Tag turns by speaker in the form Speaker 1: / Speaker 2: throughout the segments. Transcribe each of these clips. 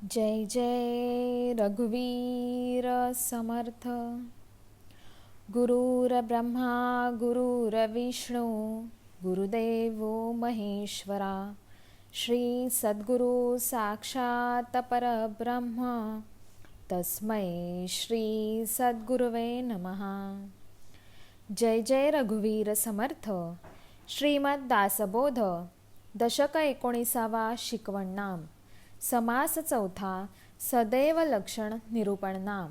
Speaker 1: जय जय रघुवीर समर्थ। गुरुर्ब्रह्मा गुरुर्विष्णू गुरुदेवो महेश्वरा। श्री सद्गुरु साक्षात परब्रह्म तस्मै श्री सद्गुरुवे नमः। जय जय रघुवीर समर्थ। श्रीमद दासबोध दशक 19 शिकवण नाम समास चौथा सदैव लक्षण निरूपण नाम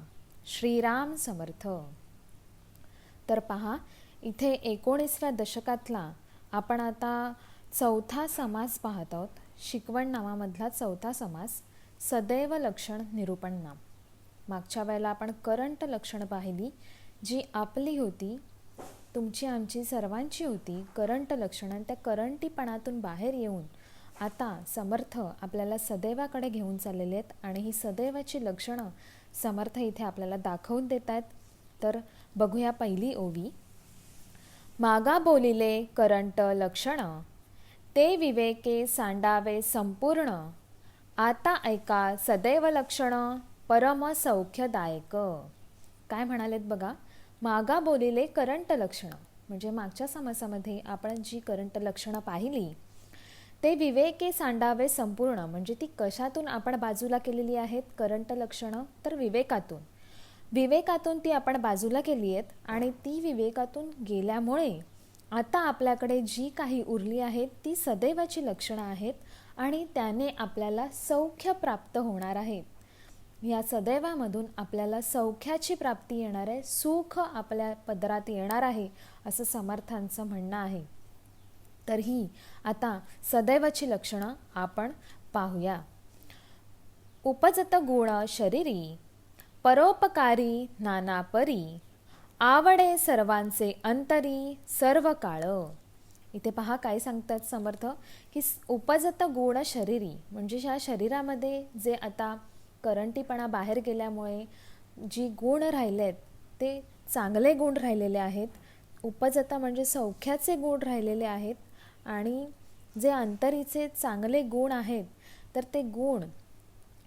Speaker 1: श्रीराम समर्थ। तर पहा, इथे 19व्या दशकातला आपण आता चौथा समास पाहत आहोत। शिकवण नामामधला चौथा समास सदैव लक्षण निरूपण नाम। मागच्या वेळेला आपण करंट लक्षण पाहिली, जी आपली होती, तुमची आमची सर्वांची होती करंट लक्षण। आणि त्या करंटीपणातून बाहेर येऊन आता समर्थ आपल्याला सदैवाकडे घेऊन चाललेले आहेत आणि ही सदैवाची लक्षणं समर्थ इथे आपल्याला दाखवून देत आहेत। तर बघूया पहिली ओवी। मागा बोलिले करंट लक्षण, ते विवेके सांडावे संपूर्ण, आता ऐका सदैव लक्षण परम सौख्यदायक। काय म्हणालेत बघा, मागा बोलिले करंट लक्षण म्हणजे मागच्या समासामध्ये आपण जी करंट लक्षणं पाहिली ते विवेके सांडावे संपूर्ण, म्हणजे ती कशातून आपण बाजूला केलेली आहेत करंट लक्षणं, तर विवेकातून ती आपण बाजूला केली आहेत। आणि ती विवेकातून गेल्यामुळे आता आपल्याकडे जी काही उरली आहेत ती सदैवाची लक्षणं आहेत आणि त्याने आपल्याला सौख्य प्राप्त होणार आहे। या सदैवामधून आपल्याला सौख्याची प्राप्ती येणार आहे, सुख आपल्या पदरात येणार आहे, असं समर्थांचं म्हणणं आहे। तर ही आता सदैवाची लक्षणं आपण पाहूया। उपजत गुण शरीरी, परोपकारी नाना परी, आवडे सर्वांचे अंतरी सर्व काळ। इथे पहा काय सांगतात समर्थ, की उपजत गुण शरीरी म्हणजे ह्या शरीरामध्ये जे आता करंटीपणा बाहेर गेल्यामुळे जी गुण राहिलेत ते चांगले गुण राहिलेले आहेत। उपजता म्हणजे सौख्याचे गुण राहिलेले आहेत आणि जे अंतरीचे चांगले गुण आहेत तर ते गुण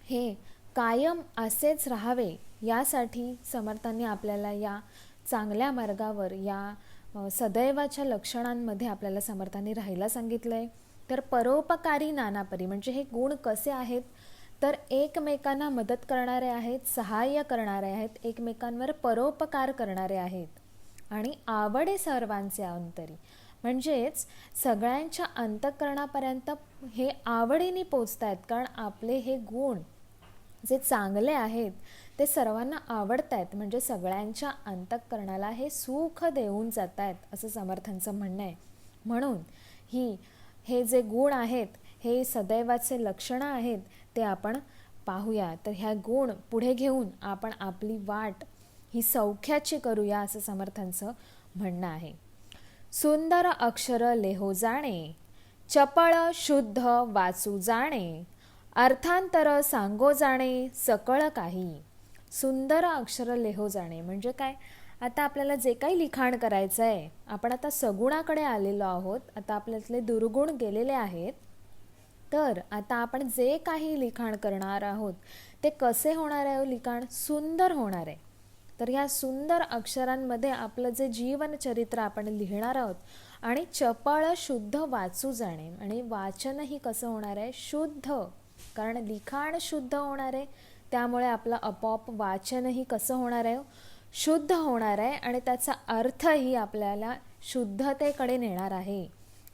Speaker 1: हे कायम असेच राहावे यासाठी समर्थांनी आपल्याला या चांगल्या मार्गावर या सदैवाच्या लक्षणांमध्ये आपल्याला समर्थांनी राहायला सांगितलंय। तर परोपकारी नानापरी म्हणजे हे गुण कसे आहेत, तर एकमेकांना मदत करणारे आहेत, सहाय्य करणारे आहेत, एकमेकांवर परोपकार करणारे आहेत। आणि आवडे सर्वांचे अंतरी म्हणजेच सगळ्यांच्या अंतःकरणापर्यंत हे आवडीने पोचतायत, कारण आपले हे गुण जे चांगले आहेत ते सर्वांना आवडत आहेत, म्हणजे सगळ्यांच्या अंतःकरणाला हे सुख देऊन जात आहेत असं समर्थांचं म्हणणं आहे। म्हणून हे जे गुण आहेत हे सदैवाचे लक्षणं आहेत ते आपण पाहूया। तर ह्या गुण पुढे घेऊन आपण आपली वाट ही सौख्याची करूया असं समर्थांचं म्हणणं आहे। सुंदर अक्षर लेहो जाणे, चपळ शुद्ध वाचू जाणे, अर्थांतर सांगो जाणे सकळ काही। सुंदर अक्षर लेहो जाणे म्हणजे काय, आता आपल्याला जे काही लिखाण करायचं आहे, आपण आता सगुणाकडे आलेलो आहोत, आता आपल्यातले दुर्गुण गेलेले आहेत, तर आता आपण जे काही लिखाण करणार आहोत ते कसे होणार आहे, लिखाण सुंदर होणार आहे। तर ह्या सुंदर अक्षरांमध्ये आपलं जे जीवनचरित्र आपण लिहिणार आहोत आणि चपळ शुद्ध वाचू जाणे, आणि वाचनही कसं होणार आहे, शुद्ध, कारण लिखाण शुद्ध होणार आहे त्यामुळे आपलं आपोआप वाचनही कसं होणार आहे, शुद्ध होणार आहे आणि त्याचा अर्थही आपल्याला शुद्धतेकडे नेणार आहे।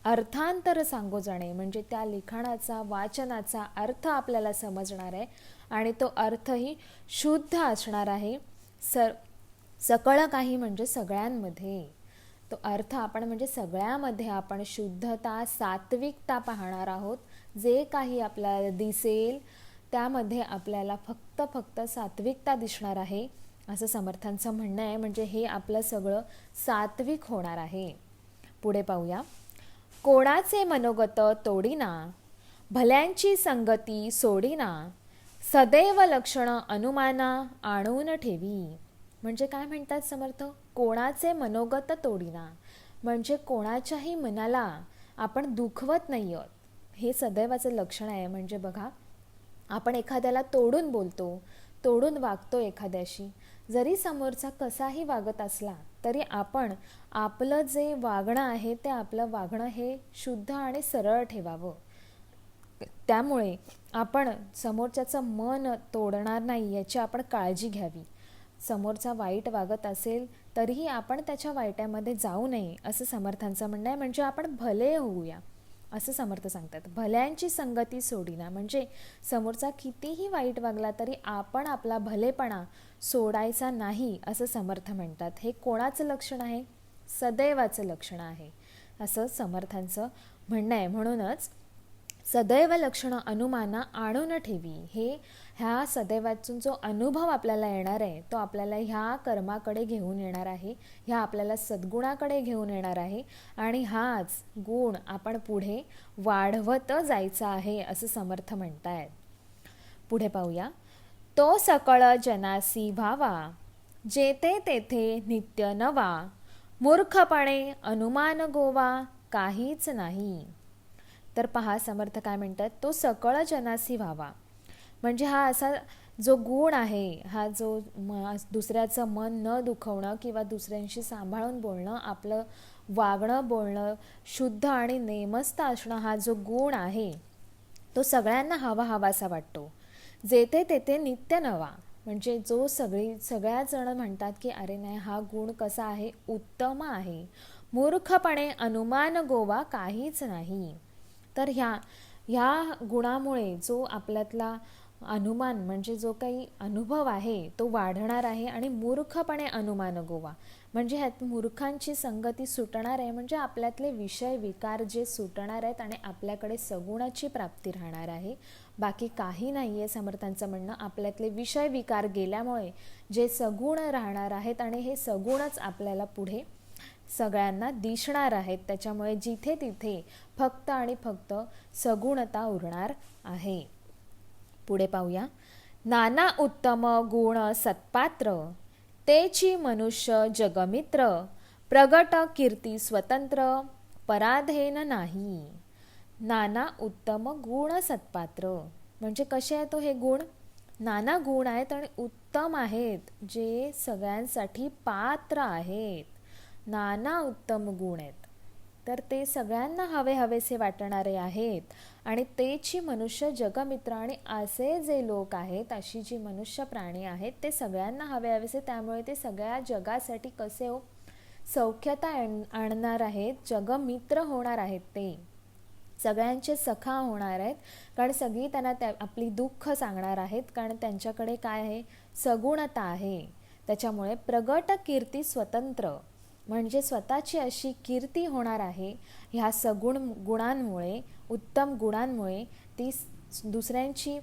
Speaker 1: अर्थांतर सांगो जाणे म्हणजे त्या लिखाणाचा वाचनाचा अर्थ आपल्याला समजणार आहे आणि तो अर्थही शुद्ध असणार आहे। सकळ काही म्हणजे सगळ्यांमध्ये, तो अर्थ आपण म्हणजे सगळ्यामध्ये आपण शुद्धता सात्विकता पाहणार आहोत। जे काही आपल्याला दिसेल त्यामध्ये आपल्याला फक्त सात्विकता दिसणार आहे असं समर्थांचं म्हणणं आहे। म्हणजे हे आपलं सगळं सात्विक होणार आहे। पुढे पाहूया। कोणाचे मनोगत तोडीना, भल्यांची संगती सोडीना, सदैव लक्षण अनुमाना आणून ठेवी। म्हणजे काय म्हणतात समर्थ, कोणाचे मनोगत तोडीना म्हणजे कोणाच्याही मनाला आपण दुखवत नाही आहोत, हे सदैवाचं लक्षण आहे। म्हणजे बघा, आपण एखाद्याला तोडून बोलतो, तोडून वागतो एखाद्याशी. जरी समोरचा कसाही वागत असला तरी आपण आपलं जे वागणं आहे ते आपलं वागणं हे शुद्ध आणि सरळ ठेवावं. त्यामुळे आपण समोरच्याचं मन तोडणार नाही याची आपण काळजी घ्यावी. समोरचा वाईट वागत असेल तरीही आपण त्याच्या वाईटामध्ये जाऊ नये असं समर्थांचं म्हणणं आहे. म्हणजे आपण भले होऊया असं समर्थ सांगतात. भल्यांची संगती सोडिना, म्हणजे समोरचा कितीही वाईट वागला तरी आपण आपला भलेपणा सोडायचा नाही असं समर्थ म्हणतात. हे कोणाचं लक्षण आहे? सदैवाचं लक्षण आहे असं समर्थांचं म्हणणं आहे. म्हणूनच सदैव लक्षणं अनुमाना आणून ठेवी. ह्या सदैवातून जो अनुभव आपल्याला येणार आहे तो आपल्याला ह्या कर्माकडे घेऊन येणार आहे, ह्या आपल्याला सद्गुणाकडे घेऊन येणार आहे आणि हाच गुण आपण पुढे वाढवत जायचा आहे असं समर्थ म्हणतायत. पुढे पाहूया. तो सकळ जनासी व्हावा, जेथे तेथे नित्य नवा, मूर्खपणे अनुमान गोवा काहीच नाही. तर पहा समर्थ काय म्हणतात, तो सकळ जनासी व्हावा. म्हणजे हा असा जो गुण आहे, हा जो दुसऱ्याचं मन न दुखवणं किंवा दुसऱ्यांशी सांभाळून बोलणं, आपलं वागणं बोलणं शुद्ध आणि नेमस्त असणं, हा जो गुण आहे तो सगळ्यांना हवासा वाटतो. जेथे तेथे नित्य नवा, म्हणजे जो सगळ्याच जण म्हणतात की अरे नाही हा गुण कसा आहे, उत्तम आहे. मूर्खपणे अनुमान गोवा काहीच नाही. तर ह्या गुणामुळे जो आपल्यातला अनुमान म्हणजे जो काही अनुभव आहे तो वाढणार आहे आणि मूर्खपणे अनुमान गोवा म्हणजे ह्यात मूर्खांची संगती सुटणार आहे. म्हणजे आपल्यातले विषय विकार जे सुटणार आहेत आणि आपल्याकडे सगुणाची प्राप्ती राहणार आहे. बाकी काही नाही आहे समर्थांचं म्हणणं. आपल्यातले विषय विकार गेल्यामुळे जे सगुण राहणार आहेत आणि हे सगुणच आपल्याला पुढे सगळ्यांना दिसणार आहेत. त्याच्यामुळे जिथे तिथे फक्त आणि फक्त सगुणता उरणार आहे. पुढे पाहूया. नाना उत्तम गुण सत्पात्र, तेची मनुष्य जगमित्र, प्रगट कीर्ती स्वतंत्र, पराधीन नाही. नाना उत्तम गुण सत्पात्र म्हणजे कसे आहे तो हे गुण? नाना गुण आहेत आणि उत्तम आहेत, जे सगळ्यांसाठी पात्र आहेत. नाना उत्तम गुण आहेत तर ते सगळ्यांना हवेसे वाटणारे आहेत आणि तेची मनुष्य जगमित्र, आणि असे जे लोक आहेत, अशी जी मनुष्य प्राणी आहेत ते सगळ्यांना हवेसे, त्यामुळे ते सगळ्या जगासाठी कसे हो सौख्यता आणणार आहेत, जगमित्र होणार आहेत. ते सगळ्यांचे सखा होणार आहेत कारण सगळी त्यांना आपली दुःख सांगणार आहेत, कारण त्यांच्याकडे काय आहे, सगुणता आहे. त्याच्यामुळे प्रगट कीर्ती स्वतंत्र म्हणजे स्वतःची अशी कीर्ती होणार आहे ह्या सगुण गुणांमुळे, उत्तम गुणांमुळे. ती दुसऱ्यांची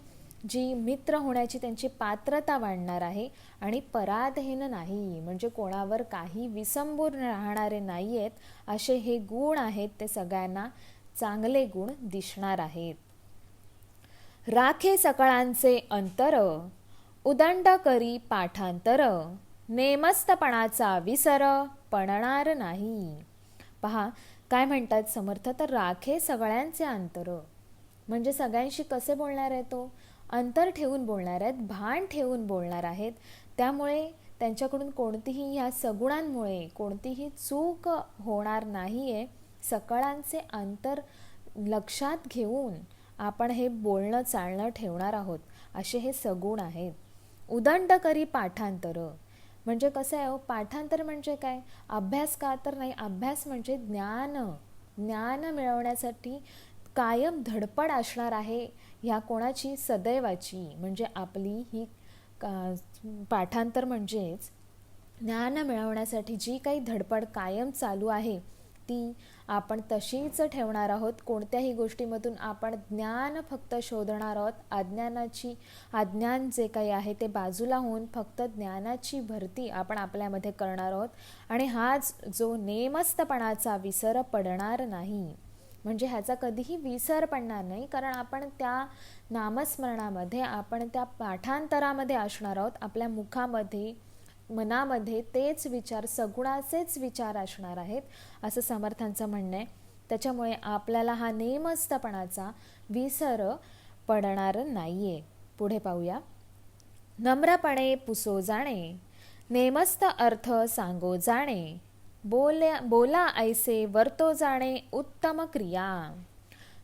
Speaker 1: जी मित्र होण्याची त्यांची पात्रता वाढणार आहे आणि पराधीन नाही म्हणजे कोणावर काही विसंबून राहणारे नाही आहेत. असे हे गुण आहेत, ते सगळ्यांना चांगले गुण दिसणार आहेत. राखे सकळांचे अंतर, उदंड करी पाठांतर, नेमस्तपणाचा विसर पडणार नाही. पहा काय म्हणतात समर्थ, तर राखे सगळ्यांचे अंतर म्हणजे सगळ्यांशी कसे बोलणार आहे, तो अंतर ठेवून बोलणार आहेत, भान ठेवून बोलणार आहेत. त्यामुळे त्यांच्याकडून कोणतीही ह्या सगुणांमुळे कोणतीही चूक होणार नाही आहे. सकळांचे अंतर लक्षात घेऊन आपण हे बोलणं चालणं ठेवणार आहोत, असे हे सगुण आहेत. उदंड करी पाठांतर म्हणजे कसं आहे, पाठांतर म्हणजे काय, अभ्यास का तर नाही, अभ्यास म्हणजे ज्ञान मिळवण्यासाठी कायम धडपड असणार आहे ह्या कोणाची, सदैवाची. म्हणजे आपली ही पाठांतर म्हणजेच ज्ञान मिळवण्यासाठी जी काही धडपड कायम चालू आहे ती आपण तशीच ठेवणार आहोत. कोणत्याही गोष्टीमधून आपण ज्ञान फक्त शोधणार आहोत. अज्ञान जे काही आहे ते बाजूला होऊन फक्त ज्ञानाची भरती आपण आपल्यामध्ये करणार आहोत. आणि हाच जो नेमस्तपणाचा विसर पडणार नाही म्हणजे ह्याचा कधीही विसर पडणार नाही, कारण आपण त्या नामस्मरणामध्ये, आपण त्या पाठांतरामध्ये असणार आहोत. आपल्या मुखामध्ये मनामध्ये तेच विचार, सगुणाचेच विचार असणार आहेत असं समर्थांचं म्हणणं आहे. त्याच्यामुळे आपल्याला हा नेमस्तपणाचा विसर पडणार नाहीये. पुढे पाहूया. नम्रपणे पुसो जाणे, नेमस्त अर्थ सांगो जाणे, बोला ऐसे वर्तो जाणे, उत्तम क्रिया.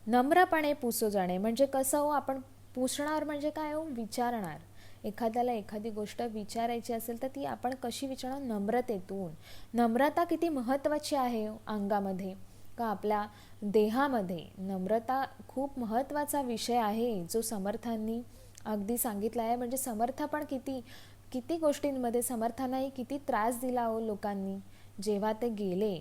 Speaker 1: नम्रपणे पुसो जाणे म्हणजे कसं हो, आपण पुसणार म्हणजे काय हो, विचारणार. एखाद्याला एखादी गोष्ट विचारायची असेल तर ती आपण कशी विचारणार, नम्रतेतून. नम्रता किती महत्त्वाची आहे अंगामध्ये का आपल्या देहामध्ये. नम्रता खूप महत्त्वाचा विषय आहे जो समर्थांनी अगदी सांगितलं आहे. म्हणजे समर्थ पण किती किती गोष्टींमध्ये समर्थांनाही किती त्रास दिला हो लोकांनी. जेव्हा ते गेले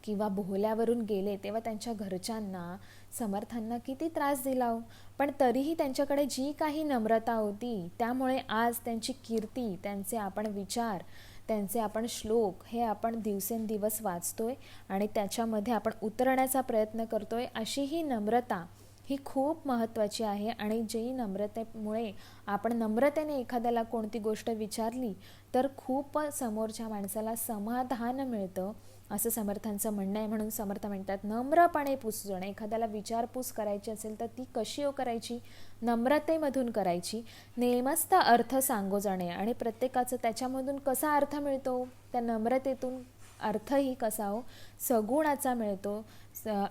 Speaker 1: किंवा बोहल्यावरून गेले तेव्हा त्यांच्या घरच्यांना, समर्थांना किती त्रास दिला हो. पण तरीही त्यांच्याकडे जी काही नम्रता होती त्यामुळे आज त्यांची कीर्ती, त्यांचे आपण विचार, त्यांचे आपण श्लोक हे आपण दिवसेंदिवस वाचतोय आणि त्याच्यामध्ये आपण उतरण्याचा प्रयत्न करतोय. अशी ही नम्रता ही खूप महत्त्वाची आहे. आणि जी नम्रतेमुळे आपण नम्रतेने एखाद्याला कोणती गोष्ट विचारली तर खूप समोरच्या माणसाला समाधान मिळतं असं समर्थांचं म्हणणं आहे. म्हणून समर्थ म्हणतात नम्रपणे पुसू जाणे. एखाद्याला विचारपूस करायची असेल तर ती कशी करायची, नम्रतेमधून करायची. नेमस्त अर्थ सांगो जाणे, आणि प्रत्येकाचं त्याच्यामधून कसा अर्थ मिळतो, त्या नम्रतेतून अर्थही कसा हो, सगुणाचा मिळतो.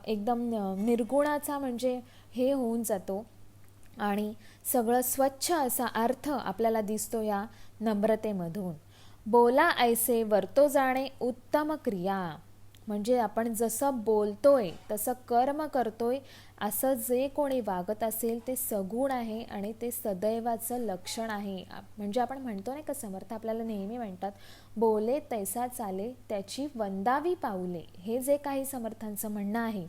Speaker 1: एकदम निर्गुणाचा म्हणजे हे होऊन जातो. आणि सगळं स्वच्छ असा अर्थ आपल्याला दिसतो या नम्रतेमधून. बोला ऐसे वर्तो जाणे, उत्तम क्रिया म्हणजे आपण जसं बोलतोय तसं कर्म करतोय असं जे कोणी वागत असेल ते सगुण आहे आणि ते सदैवाचं लक्षण आहे. म्हणजे आपण म्हणतो नाही का, समर्थ आपल्याला नेहमी म्हणतात बोले तैसा चाले त्याची वंदावी पाऊले. हे जे काही समर्थांचं म्हणणं आहे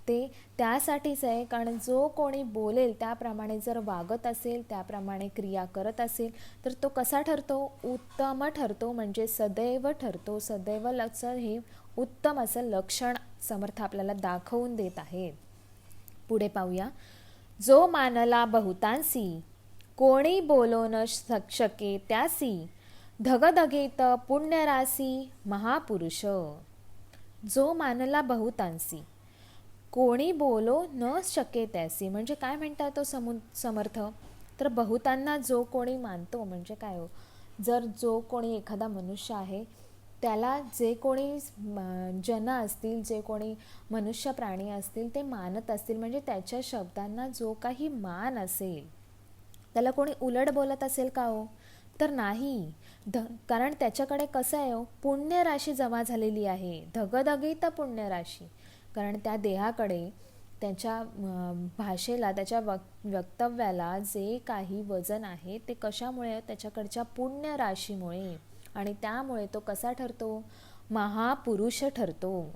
Speaker 1: ते त्यासाठीच आहे. कारण जो कोणी बोलेल त्याप्रमाणे जर वागत असेल, त्याप्रमाणे क्रिया करत असेल तर तो कसा ठरतो, उत्तम ठरतो. म्हणजे सदैव ठरतो. सदैव हे उत्तम असं लक्षण समर्थ आपल्याला दाखवून देत आहेत. पुढे पाहूया. जो मानला बहुतांसी, कोणी बोलो न शके त्यासी, धगधगीत पुण्यरासी महापुरुष. जो मानला बहुतांसी, कोणी बोलो न शके त्यासी म्हणजे काय म्हणतात तो समर्थ, तर बहुतांना जो कोणी मानतो म्हणजे काय हो, जर जो कोणी एखादा मनुष्य आहे त्याला जे कोणी जन असतील, जे कोणी मनुष्य प्राणी असतील ते मानत असतील, म्हणजे त्याच्या शब्दांना जो काही मान असेल, त्याला कोणी उलट बोलत असेल का हो, तर नाही. कारण त्याच्याकडे कसं आहे हो, पुण्यराशी जमा झालेली आहे, धगधगीत पुण्यराशी. कारण त्या देहाकडे, त्याच्या भाषेला, त्याच्या वक्तव्याला जे काही वजन आहे ते कशामुळे, त्याच्याकडच्या पुण्यराशीमुळे. आणि त्यामुळे तो कसा ठरतो, महापुरुष ठरतो.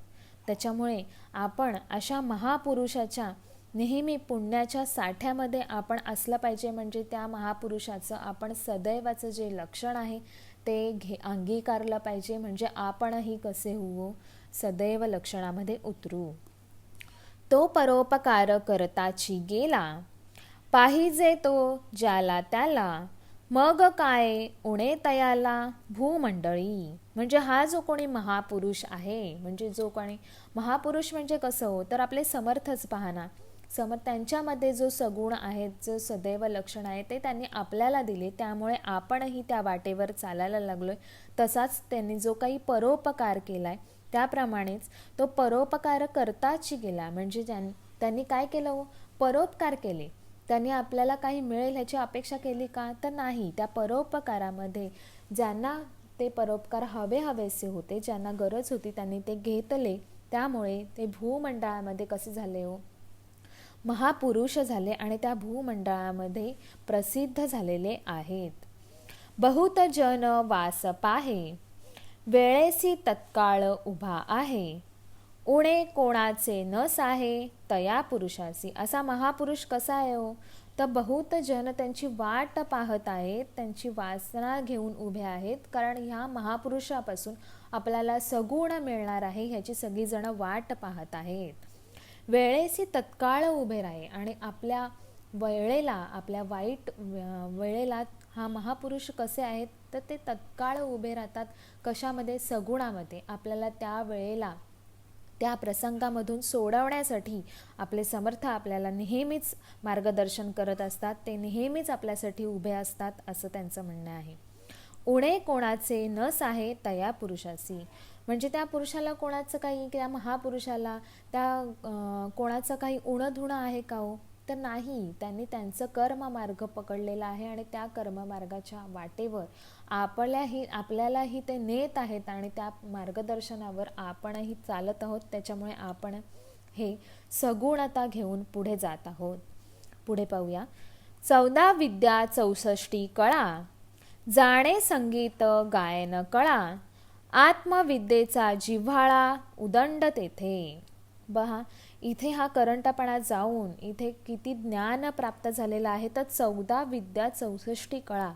Speaker 1: त्याच्यामुळे आपण अशा महापुरुषाच्या नेहमी पुण्याच्या साठ्यामध्ये आपण असलं पाहिजे. म्हणजे त्या महापुरुषाचं आपण सदैवाचं जे लक्षण आहे ते अंगीकारलं पाहिजे. म्हणजे आपणही कसे होऊ, सदैव लक्षणामध्ये उतरू. तो परोपकार करताची गेला, पाहिजे तो ज्याला त्याला, मग काय उणे तयाला भूमंडळी. म्हणजे हा जो कोणी महापुरुष आहे, म्हणजे जो कोणी महापुरुष म्हणजे कसं हो, तर आपले समर्थच पाहना. त्यांच्यामध्ये जो सगुण आहे, जो सदैव लक्षण आहे ते त्यांनी आपल्याला दिले. त्यामुळे आपणही त्या वाटेवर चालायला लागलोय. तसाच त्यांनी जो काही परोपकार केलाय त्याप्रमाणेच तो परोपकार करताच गेला. म्हणजे त्यांनी काय केलं हो, परोपकार केले. त्यांनी आपल्याला काही मिळेल ह्याची अपेक्षा केली का, तर नाही. त्या परोपकारामध्ये ज्यांना ते परोपकार हवेसे होते, ज्यांना गरज होती, त्यांनी ते घेतले. त्यामुळे ते भूमंडळामध्ये कसे झाले हो, महापुरुष झाले आणि त्या भूमंडळामध्ये प्रसिद्ध झालेले आहेत. बहुत जन वास पाहे, वेळेसी तत्काळ उभा आहे, उणे कोणाचे न साहे, तया पुरुषासी. असा महापुरुष कसा आहे हो, तर बहुत जन त्यांची वाट पाहत आहेत, त्यांची वासना घेऊन उभे आहेत. कारण ह्या महापुरुषापासून आपल्याला सगुण मिळणार आहे ह्याची सगळीजण वाट पाहत आहेत. वेळेसी तत्काळ उभे राहे, आणि आपल्या वेळेला, आपल्या वाईट वेळेला हा महापुरुष कसे आहेत, तर ते तत्काळ उभे राहतात. कशामध्ये, सगुणामध्ये. आपल्याला त्या वेळेला त्या प्रसंगामधून सोडवण्यासाठी आपले समर्थ आपल्याला नेहमीच मार्गदर्शन करत असतात, ते नेहमीच आपल्यासाठी उभे असतात असं त्यांचं म्हणणं आहे. उणे कोणाचे न साहे तया पुरुषासी, म्हणजे त्या पुरुषाला कोणाचं काही, त्या महापुरुषाला त्या कोणाचं काही उणंधुणं आहे का हो? तर नाही, त्यांनी त्यांचं कर्ममार्ग पकडलेला आहे आणि त्या कर्ममार्गाच्या वाटेवर आपल्यालाही ते नेत आहेत आणि त्या मार्गदर्शनावर आपणही चालत आहोत. त्याच्यामुळे आपण हे सगुणता घेऊन पुढे जात आहोत. पुढे पाहूया. 14 विद्या 64 कळा, जाणे संगीत गायन कळा, आत्मविद्येचा जिव्हाळा उदंड तेथे. बहा, इथे हा करंटपणा जाऊन इथे किती ज्ञान प्राप्त झालेलं आहे. तर 14 विद्या 64 कळा,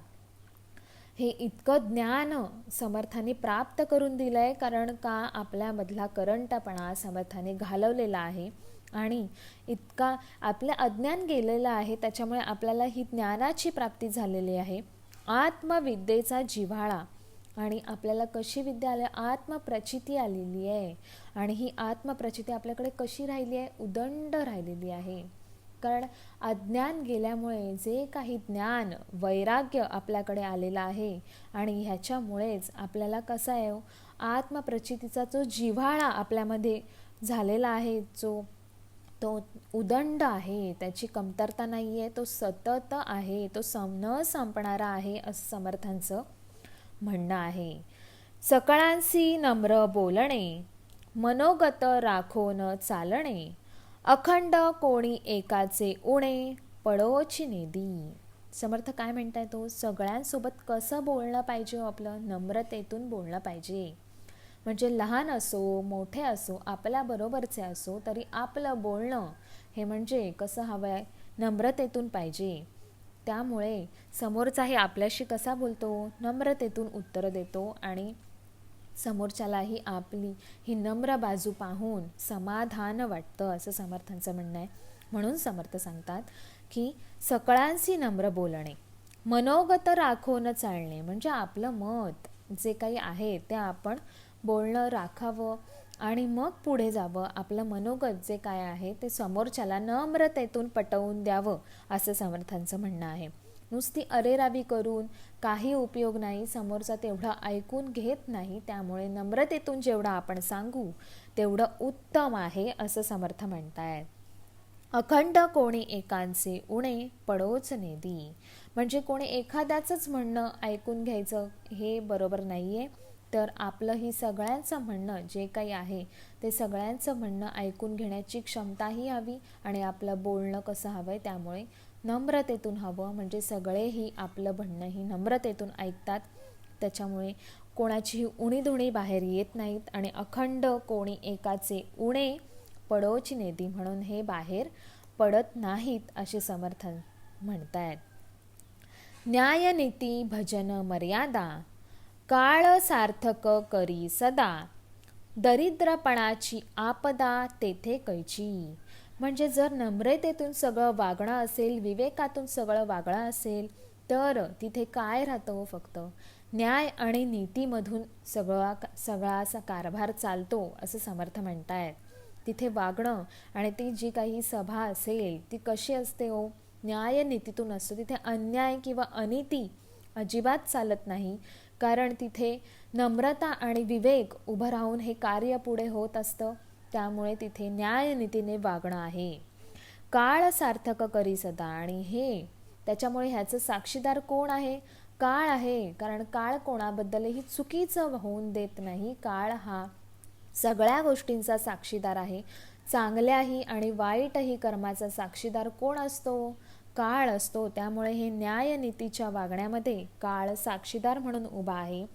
Speaker 1: हे इतकं ज्ञान समर्थांनी प्राप्त करून दिलंय. कारण का आपल्यामधला करंटपणा समर्थाने घालवलेला आहे आणि इतका आपलं अज्ञान गेलेलं आहे. त्याच्यामुळे आपल्याला ही ज्ञानाची प्राप्ती झालेली आहे. आत्मविद्येचा जिव्हाळा, आणि आपल्याला कशी विद्या आली? आत्मप्रचिती आलेली आहे. आणि ही आत्मप्रचिती आपल्याकडे कशी राहिली आहे? उदंड राहिलेली आहे. कारण अज्ञान गेल्यामुळे जे काही ज्ञान वैराग्य आपल्याकडे आलेलं आहे आणि ह्याच्यामुळेच आपल्याला कसा आहे, आत्मप्रचितीचा जो जिव्हाळा आपल्यामध्ये झालेला आहे, तो उदंड आहे, त्याची कमतरता नाही आहे, तो सतत आहे, तो न संपणारा आहे असं समर्थांचं म्हणणं आहे. सकळांसी नम्र बोलणे, मनोगत राखोन चालणे, अखंड कोणी एकाचे उणे, पडोची नेदी. समर्थ काय म्हणताय? तो सगळ्यांसोबत कसं बोलणं पाहिजे? आपलं नम्रतेतून बोलणं पाहिजे. म्हणजे लहान असो मोठे असो, आपल्याबरोबरचे असो, तरी आपलं बोलणं हे म्हणजे कसं हवं आहे? नम्रतेतून पाहिजे. त्यामुळे समोरचाही आपल्याशी कसा बोलतो? नम्रतेतून उत्तर देतो आणि समोरच्यालाही आपली ही नम्र बाजू पाहून समाधान वाटतं असं समर्थांचं म्हणणं आहे. म्हणून समर्थ सांगतात की सकळांशी नम्र बोलणे, मनोगत राखोन चालणे, म्हणजे आपलं मत जे काही आहे ते आपण बोलणं राखावं आणि मग पुढे जावं. आपलं मनोगत जे काय आहे ते समोरच्याला नम्रतेतून पटवून द्यावं असं समर्थांचं म्हणणं आहे. नुसती अरेरावी करून काही उपयोग नाही, समोरचा तेवढं ऐकून घेत नाही. त्यामुळे नम्रतेतून जेवढं आपण सांगू तेवढं उत्तम आहे असं समर्थ म्हणतायत. अखंड कोणी एकांचे उणे, पडोच नेदी, म्हणजे कोणी एखाद्याचंच म्हणणं ऐकून घ्यायचं हे बरोबर नाही आहे. तर आपलंही सगळ्यांचं म्हणणं जे काही आहे ते सगळ्यांचं म्हणणं ऐकून घेण्याची क्षमताही हवी आणि आपलं बोलणं कसं हवं आहे त्यामुळे नम्रतेतून हवं. म्हणजे सगळेही आपलं म्हणणंही नम्रतेतून ऐकतात. त्याच्यामुळे कोणाचीही उणीधुणी बाहेर येत नाहीत आणि अखंड कोणी एकाचे उणे, पडोची नेदी, म्हणून हे बाहेर पडत नाहीत असे समर्थन म्हणतायत. न्याय नीती भजन मर्यादा, काळ सार्थक करी सदा, दरिद्रपणाची आपदा तेथे कैची. म्हणजे जर नम्रतेतून सगळं वागणं असेल, विवेकातून सगळं वागणं असेल तर तिथे काय राहतं? फक्त न्याय आणि नीतीमधून सगळा असा कारभार चालतो असं समर्थ म्हणतायत. तिथे वागणं आणि ती जी काही सभा असेल ती कशी असते हो? न्याय नीतीतून असतो. तिथे अन्याय किंवा अनिती अजिबात चालत नाही. कारण तिथे नम्रता आणि विवेक उभं राहून हे कार्य पुढे होत असतं. त्यामुळे तिथे न्यायनीतीने वागणं आहे. काळ सार्थक करी सदा, आणि हे त्याच्यामुळे ह्याचं साक्षीदार कोण आहे? काळ आहे. कारण काळ कोणाबद्दलही चुकीचं होऊन देत नाही. काळ हा सगळ्या गोष्टींचा साक्षीदार आहे. चांगल्याही आणि वाईटही कर्माचा साक्षीदार कोण असतो? काळ असतो. त्यामुळे हे न्यायनीतीच्या वागण्यामध्ये काळ साक्षीदार म्हणून उभा आहे.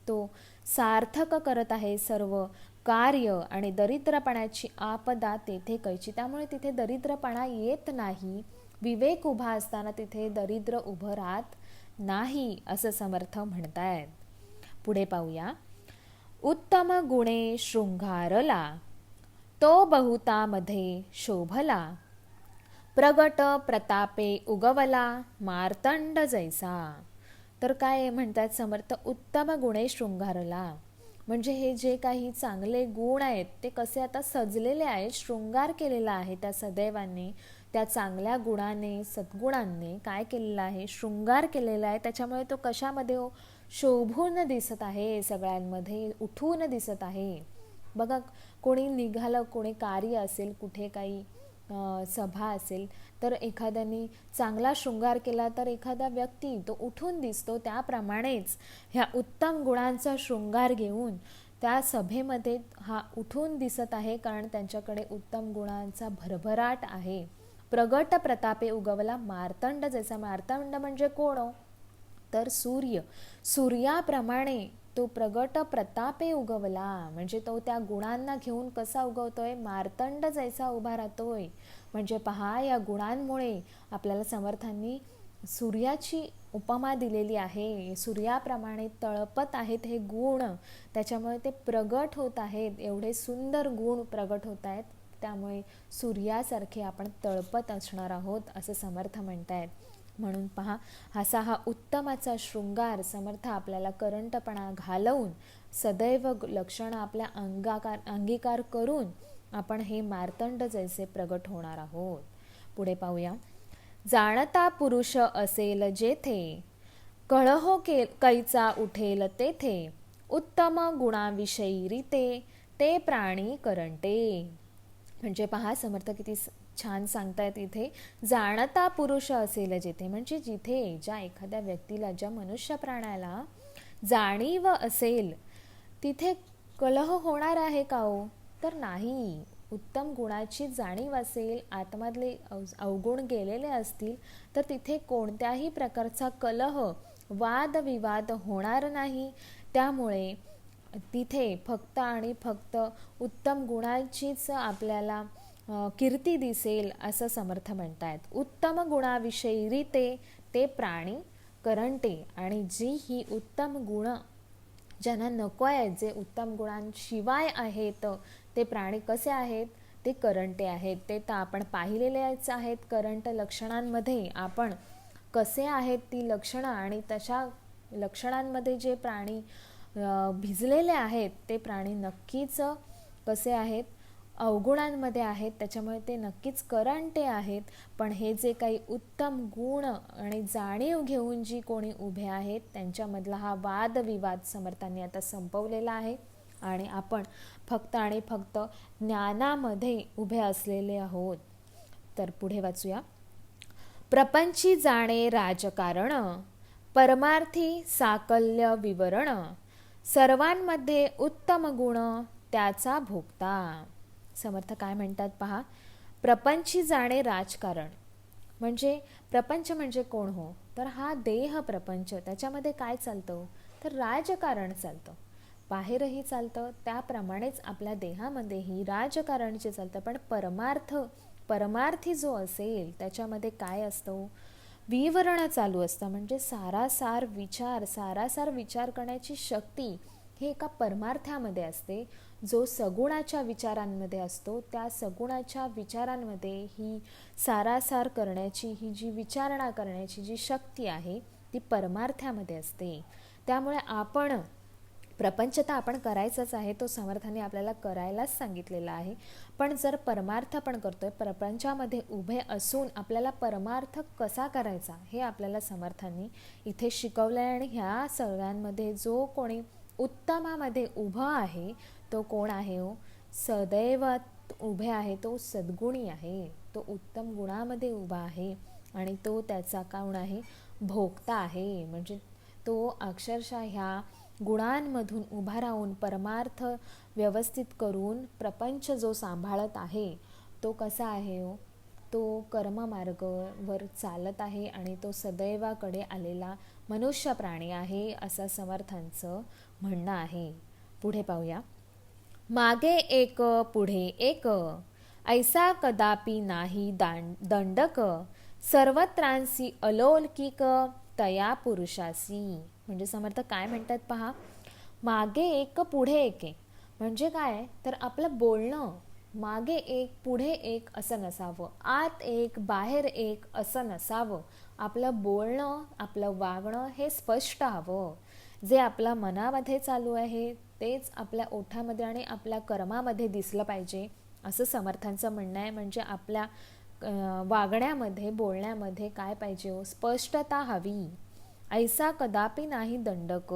Speaker 1: तो सार्थक करत आहे सर्व कार्य आणि दरिद्रपणाची आपदा तेथे कैची. त्यामुळे तिथे दरिद्रपणा येत नाही. विवेक उभा असताना तिथे दरिद्र उभं राहत नाही असं समर्थ म्हणतायत. पुढे पाहूया. उत्तम गुणे शृंगारला, तो बहुतामध्ये शोभला, प्रगट प्रतापे उगवला, मार्तंड जैसा. तर काय म्हणतात समर्थ? उत्तम गुणे शृंगारला. म्हणजे हे जे काही चांगले गुण आहेत ते कसे आता सजलेले आहेत, शृंगार केलेला आहे त्या सदैवाने, त्या चांगल्या गुणाने, सद्गुणांनी काय केलेलं आहे, शृंगार केलेला आहे. त्याच्यामुळे तो कशामध्ये शोभून दिसत आहे, सगळ्यांमध्ये उठून दिसत आहे. बघा, कोणी निघालं, कोणी कार्य असेल, कुठे काही सभा असेल, तर एखाद्याने चांगला शृंगार केला तर एखादा व्यक्ती तो उठून दिसतो. त्याप्रमाणेच ह्या उत्तम गुणांचा शृंगार घेऊन त्या सभेमध्ये हा उठून दिसत आहे, कारण त्यांच्याकडे उत्तम गुणांचा भरभराट आहे. प्रगट प्रतापे उगवला मार्तंड जैसा. मार्तंड म्हणजे कोण? तर सूर्य. सूर्याप्रमाणे तो प्रगट प्रतापे उगवला, म्हणजे तो त्या गुणांना घेऊन कसा उगवतोय, मार्तंड जैसा उभा राहतोय. म्हणजे पहा, या गुणांमुळे आपल्याला समर्थांनी सूर्याची उपमा दिलेली आहे. सूर्याप्रमाणे तळपत आहेत हे गुण, त्याच्यामुळे ते प्रगट होत आहेत. एवढे सुंदर गुण प्रगट होत आहेत, त्यामुळे सूर्यासारखे आपण तळपत असणार आहोत असं समर्थ म्हणतायत. म्हणून पहा, हा उत्तमाचा शृंगार समर्थ आपल्याला करंटपणा घालवून सदैव लक्षण आपल्या अंगीकार करून आपण हे मार्तंड जैसे प्रगट होणार आहोत. पुढे पाहूया. जाणता पुरुष असेल जेथे, कळहो कैचा उठेल तेथे, उत्तम गुणाविषयी रीते, ते प्राणी करंटे. म्हणजे पहा, समर्थ किती छान सांगतायत इथे. जाणता पुरुष असेल जेथे, म्हणजे जिथे ज्या एखाद्या व्यक्तीला, ज्या मनुष्य प्राण्याला जाणीव असेल तिथे कलह होणार आहे का हो? तर नाही. उत्तम गुणाची जाणीव असेल, आतमधले अवगुण गेलेले असतील, तर तिथे कोणत्याही प्रकारचा कलह, वादविवाद होणार नाही. त्यामुळे तिथे फक्त आणि फक्त उत्तम गुणांचीच आपल्याला कीर्ती दिसेल असं समर्थ म्हणतायत. उत्तम गुणाविषयी रीते, ते प्राणी करंटे. आणि जी ही उत्तम गुण ज्यांना नको आहेत, जे उत्तम गुणांशिवाय आहेत, ते प्राणी कसे आहेत, ते करंटे आहेत. ते तर आपण पाहिलेलेच आहेत. करंट लक्षणांमध्ये आपण कसे आहेत ती लक्षणं, आणि तशा लक्षणांमध्ये जे प्राणी भिजलेले आहेत ते प्राणी नक्कीच कसे आहेत, अवगुणांमध्ये आहेत. त्याच्यामुळे ते नक्कीच करंटे आहेत. पण हे जे काही उत्तम गुण आणि जाणीव घेऊन जी कोणी उभे आहेत, त्यांच्यामधला हा वादविवाद समर्थांनी आता संपवलेला आहे, आणि आपण फक्त आणि फक्त ज्ञानामध्ये उभे असलेले आहोत. तर पुढे वाचूया. प्रपंची जाणे राजकारण, परमार्थी साकल्य विवरण, सर्वांमध्ये उत्तम गुण त्याचा भोगता. समर्थ काय म्हणतात पहा. प्रपंची जाणे राजकारण, म्हणजे प्रपंच म्हणजे कोण हो, तर हा देह प्रपंच. त्याच्यामध्ये काय चालतं, तर राजकारण चालतं. बाहेरही चालतं, त्याप्रमाणेच आपल्या देहामध्येही राजकारणचे चालतं. पण परमार्थी जो असेल त्याच्यामध्ये काय असतं, विवरण चालू असतं. म्हणजे सारासार विचार करण्याची शक्ती ही एका परमार्थ्यामध्ये असते. जो सगुणाच्या विचारांमध्ये असतो, त्या सगुणाच्या विचारांमध्ये ही सारासार करण्याची, ही जी विचारणा करण्याची जी शक्ती आहे ती परमार्थ्यामध्ये असते. त्यामुळे आपण प्रपंच तर आपण करायचाच आहे, तो समर्थाने आपल्याला करायलाच सांगितलेला आहे. पण जर परमार्थ पण करतोय, प्रपंचामध्ये उभे असून आपल्याला परमार्थ कसा करायचा हे आपल्याला समर्थांनी इथे शिकवलं आहे. आणि ह्या सगळ्यांमध्ये जो कोणी उत्तमामध्ये उभा आहे तो कोण आहे हो, सदैव उभे आहे तो सद्गुणी आहे. तो उत्तम गुणामध्ये उभा आहे आणि तो त्याचा कोण आहे, भोगता आहे. म्हणजे तो अक्षरशः ह्या गुणांमधून उभा राहून परमार्थ व्यवस्थित करून प्रपंच जो सांभाळत आहे तो कसा आहे हो, तो कर्ममार्गावर चालत आहे आणि तो सदैवाकडे आलेला मनुष्य प्राणी आहे असं समर्थांचं म्हणणं आहे. पुढे पाहूया. मागे एक पुढे एक, ऐसा कदापि नाही दंडक, सर्वत्रांसी अलौकिक तया पुरुषासी. म्हणजे समर्थ काय म्हणतात पहा. मागे एक पुढे एक आहे, म्हणजे काय, तर आपलं बोलणं मागे एक पुढे एक असं नसावं, आत एक बाहेर एक असं नसावं. आपलं बोलणं, आपलं वागणं हे स्पष्ट हवं. जे आपल्या मनामध्ये चालू आहे तेच आपल्या ओठामध्ये आणि आपल्या कर्मामध्ये दिसलं पाहिजे असं समर्थांचं म्हणणं आहे. म्हणजे आपल्या वागण्यामध्ये बोलण्यामध्ये काय पाहिजे हो, स्पष्टता हवी. ऐसा कदापि नाही दंडक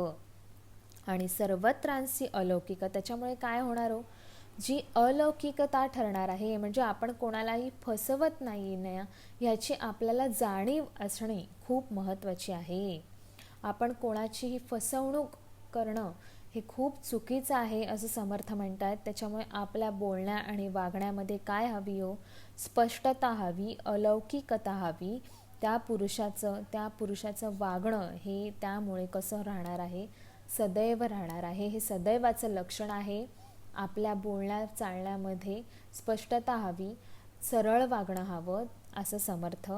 Speaker 1: आणि सर्वत्रांशी अलौकिक. त्याच्यामुळे काय होणार हो, जी अलौकिकता ठरणार आहे म्हणजे आपण कोणालाही फसवत नाही ना ह्याची आपल्याला जाणीव असणे खूप महत्त्वाची आहे. आपण कोणाचीही फसवणूक करणं हे खूप चुकीचं आहे असं समर्थ म्हणतात. त्याच्यामुळे आपल्या बोलण्या आणि वागण्यामध्ये काय हवी हो, स्पष्टता हवी, अलौकिकता हवी. त्या पुरुषाचं वागणं हे त्यामुळे कसं राहणार आहे, सदैव राहणार आहे. हे सदैवाचं लक्षण आहे. आपल्या बोलण्या चालण्यामध्ये स्पष्टता हवी, सरळ वागणं हवं असं समर्थ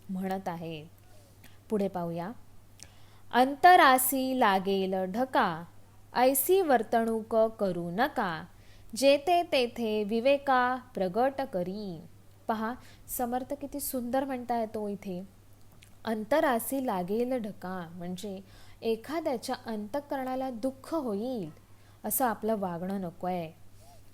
Speaker 1: म्हणत आहे. पुढे पाहूया. अंतरासी लागेल ढका, ऐसी वर्तणूक करू नका, जेथे तेथे विवेका प्रगट करी. पहा समर्थ किती सुंदर म्हणता येतो इथे. अंतरासी लागेल ढका म्हणजे एखाद्याच्या अंतःकरणाला दुःख होईल असं आपलं वागणं नको आहे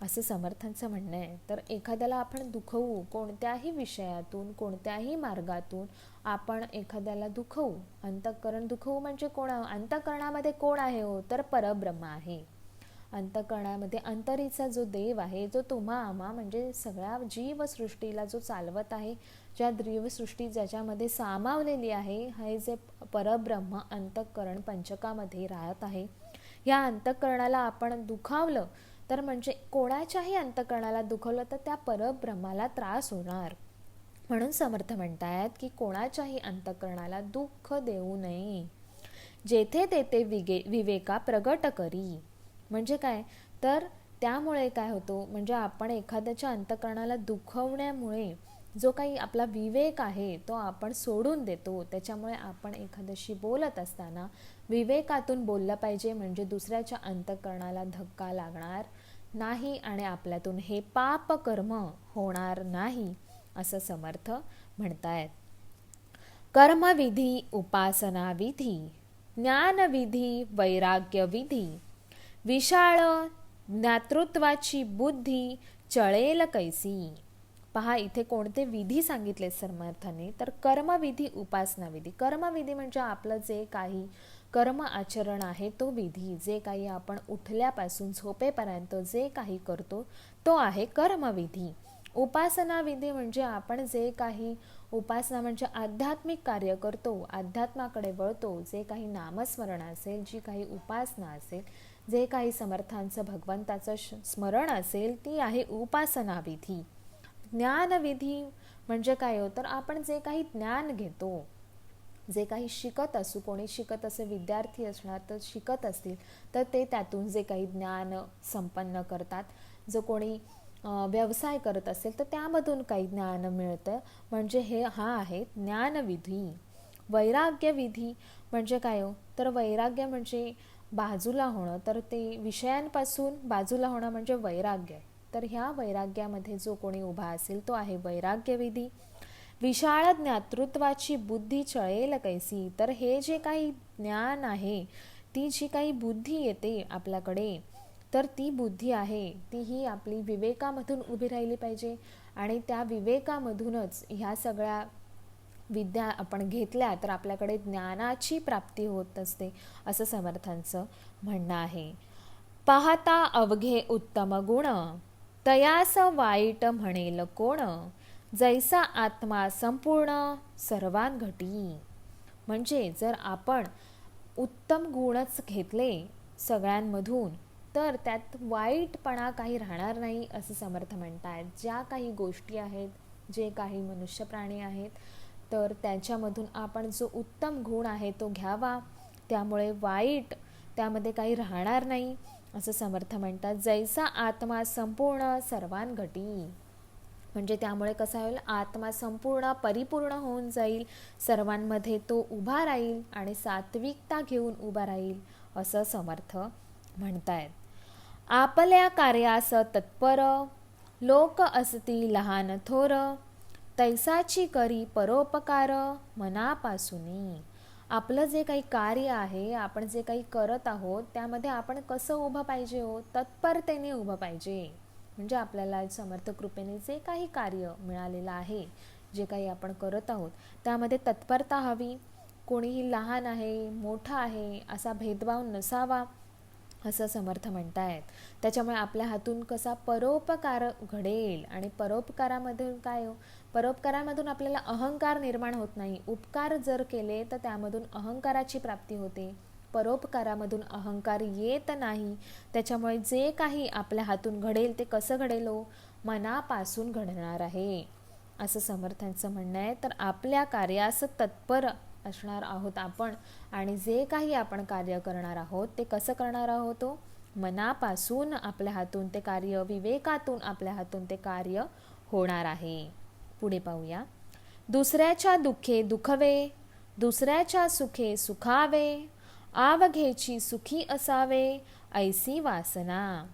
Speaker 1: असं समर्थांचं म्हणणं आहे. तर एखाद्याला आपण दुखवू, कोणत्याही विषयातून कोणत्याही मार्गातून आपण एखाद्याला दुखवू, अंतःकरण दुखवू म्हणजे अंतःकरणामध्ये कोण आहे हो, तर परब्रह्म आहे. अंतःकरणामध्ये अंतरीचा जो देव आहे, जो तुम्हा आम्हा म्हणजे सगळ्या जीवसृष्टीला जो चालवत आहे, ज्या जीवसृष्टी ज्याच्यामध्ये सामावलेली आहे, हे जे परब्रह्म अंतःकरण पंचकामध्ये राहत आहे. या अंतःकरणाला आपण दुखावलं तर म्हणजे कोणाच्याही अंतःकरणाला दुखवलं तर त्या परब्रह्माला त्रास होणार. म्हणून समर्थ म्हणतायत की कोणाच्याही अंतःकरणाला दुःख देऊ नये. जेथे तेथे विवेका प्रगट करी म्हणजे काय, तर त्यामुळे काय होतो म्हणजे आपण एखाद्याच्या अंतःकरणाला दुखवण्यामुळे जो काही आपला विवेक आहे तो आपण सोडून देतो. त्याच्यामुळे आपण एखाद्याशी बोलत असताना विवेकातून बोललं पाहिजे म्हणजे दुसऱ्याच्या अंतःकरणाला धक्का लागणार नाही आणि आपल्यातून हे पाप कर्म होणार नाही असं समर्थ म्हणतायत. कर्मविधी, उपासना विधी, ज्ञानविधी, वैराग्य विधी, विशाळ ज्ञातृत्वाची बुद्धी चळेल कैसी. पहा इथे कोणते विधी सांगितले समर्थाने, तर कर्मविधी, उपासना विधी. कर्मविधी म्हणजे आपलं जे काही कर्म आचरण आहे तो विधी, जे काही आपण उठल्यापासून झोपेपर्यंत जे काही करतो तो आहे कर्मविधी. उपासना विधी म्हणजे आपण जे काही उपासना म्हणजे आध्यात्मिक कार्य करतो, अध्यात्माकडे वळतो, जे काही नामस्मरण असेल, जी काही उपासना असेल, जे काही समर्थांचं भगवंताचं स्मरण असेल ती आहे उपासना विधी. ज्ञानविधी म्हणजे काय हो, तर आपण जे काही ज्ञान घेतो, जे काही शिकत असू, कोणी शिकत असे विद्यार्थी असणार तर शिकत असतील तर ते त्यातून जे काही ज्ञान संपन्न करतात. जो कोणी व्यवसाय करत असेल तर त्यामधून काही ज्ञान मिळतं म्हणजे हा आहे ज्ञानविधी. वैराग्यविधी म्हणजे काय हो, तर वैराग्य म्हणजे बाजूला होणं, तर ते विषयांपासून बाजूला होणं म्हणजे वैराग्य. तर ह्या वैराग्यामध्ये जो कोणी उभा असेल तो आहे वैराग्यविधी. विशाळ ज्ञातृत्वाची बुद्धी चळेल कैसी, तर हे जे काही ज्ञान आहे, ती जी काही बुद्धी येते आपल्याकडे, तर ती बुद्धी आहे ती ही आपली विवेकामधून उभी राहिली पाहिजे आणि त्या विवेकामधूनच ह्या सगळ्या विद्या आपण घेतल्या तर आपल्याकडे ज्ञानाची प्राप्ती होत असते असं समर्थांचं म्हणणं आहे. पाहता अवघे उत्तम गुण, तयास वाईट म्हणेल कोण, जैसा आत्मा संपूर्ण सर्वांघटी. म्हणजे जर आपण उत्तम गुणच घेतले सगळ्यांमधून तर त्यात वाईटपणा काही राहणार नाही असं समर्थ म्हणतात. ज्या काही गोष्टी आहेत, जे काही मनुष्य प्राणी आहेत, तर त्याच्यामधून आपण जो उत्तम गुण आहे तो घ्यावा, त्यामुळे वाईट त्यामध्ये काही राहणार नाही असं समर्थ म्हणतात. जैसा आत्मा संपूर्ण सर्वांघटी म्हणजे त्यामुळे कसा होईल, आत्मा संपूर्ण परिपूर्ण होऊन जाईल, सर्वांमध्ये तो उभा राहील आणि सात्विकता घेऊन उभा राहील असं समर्थ म्हणतायत. आपल्या कार्यास तत्पर, लोक असती लहान थोर, तैसाची करी परोपकार मनापासूनी. आपलं जे काही कार्य आहे, आपण जे काही करत आहोत त्यामध्ये आपण कसं उभं पाहिजे हो, तत्परतेने उभं पाहिजे. म्हणजे आपल्याला समर्थ कृपेने जे काही कार्य मिळालेलं आहे, जे काही आपण करत आहोत त्यामध्ये तत्परता हवी. कोणीही लहान आहे मोठा आहे असा भेदभाव नसावा असं समर्थ म्हणतायत. त्याच्यामुळे आपल्या हातून कसा परोपकार घडेल. आणि परोपकारामधून काय हो, परोपकारामधून आपल्याला अहंकार निर्माण होत नाही. उपकार जर केले तर त्यामधून अहंकाराची प्राप्ती होते, परोपकारामधून अहंकार येत नाही. त्याच्यामुळे जे काही आपल्या हातून घडेल ते कसं घडेल हो, मनापासून घडणार आहे असं समर्थांचं म्हणणं आहे. तर आपल्या कार्यास तत्पर असणार आहोत आपण. आणि जे काही आपण कार्य करणार आहोत ते कसं करणार आहोत हो, मनापासून आपल्या हातून ते कार्य, विवेकातून आपल्या हातून ते कार्य होणार आहे. पुढे पाहूया. दुसऱ्याच्या दुःखे दुखवे, दुसऱ्याच्या सुखे सुखावे, आवघेची सुखी असावे, ऐसी वासना.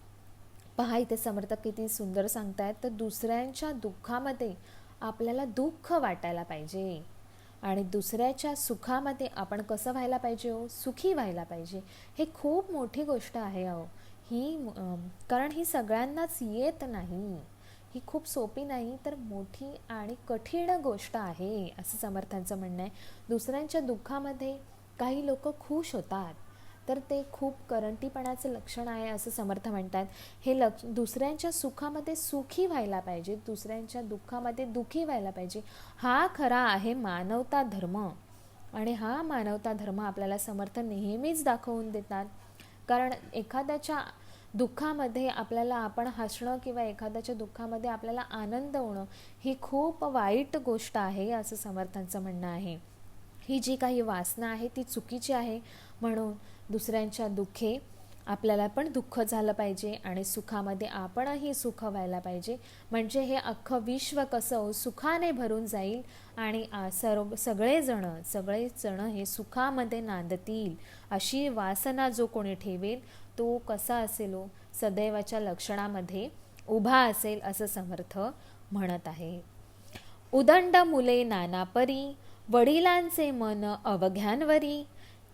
Speaker 1: पहा इथे समर्थ किती सुंदर सांगतायत. तर दुसऱ्यांच्या दुःखामध्ये आपल्याला दुःख वाटायला पाहिजे आणि दुसऱ्याच्या सुखामध्ये आपण कसं व्हायला पाहिजे हो, सुखी व्हायला पाहिजे. हे खूप मोठी गोष्ट आहे अहो ही, कारण ही सगळ्यांनाच येत नाही. ही खूप सोपी नाही तर मोठी आणि कठीण गोष्ट आहे असं समर्थांचं म्हणणं आहे. दुसऱ्यांच्या दुःखामध्ये काही लोक खुश होतात तर ते खूप करंटीपणाचं लक्षण आहे असं समर्थ म्हणतात. हे दुसऱ्यांच्या सुखामध्ये सुखी व्हायला पाहिजे, दुसऱ्यांच्या दुःखामध्ये दुःखी व्हायला पाहिजे. हा खरा आहे मानवता धर्म. आणि हा मानवता धर्म आपल्याला समर्थ नेहमीच दाखवून देतात. कारण एखाद्याच्या दुःखामध्ये आपल्याला आपण हसणं किंवा एखाद्याच्या दुःखामध्ये आपल्याला आनंद होणं ही खूप वाईट गोष्ट आहे असं समर्थांचं म्हणणं आहे. ही जी काही वासना आहे ती चुकीची आहे. म्हणून दुसऱ्यांच्या दुःखे आपल्याला पण दुःख झालं पाहिजे आणि सुखामध्ये आपणही सुख व्हायला पाहिजे. म्हणजे हे अख्खं विश्व कसं सुखाने भरून जाईल आणि सगळेजण हे सुखामध्ये नांदतील. अशी वासना जो कोणी ठेवेल तो कसा असेल हो, सदैवाच्या लक्षणामध्ये उभा असेल असं समर्थ म्हणत आहे. उदंड मुले नाना परी, वडिलांचे मन अवघ्यांवरी,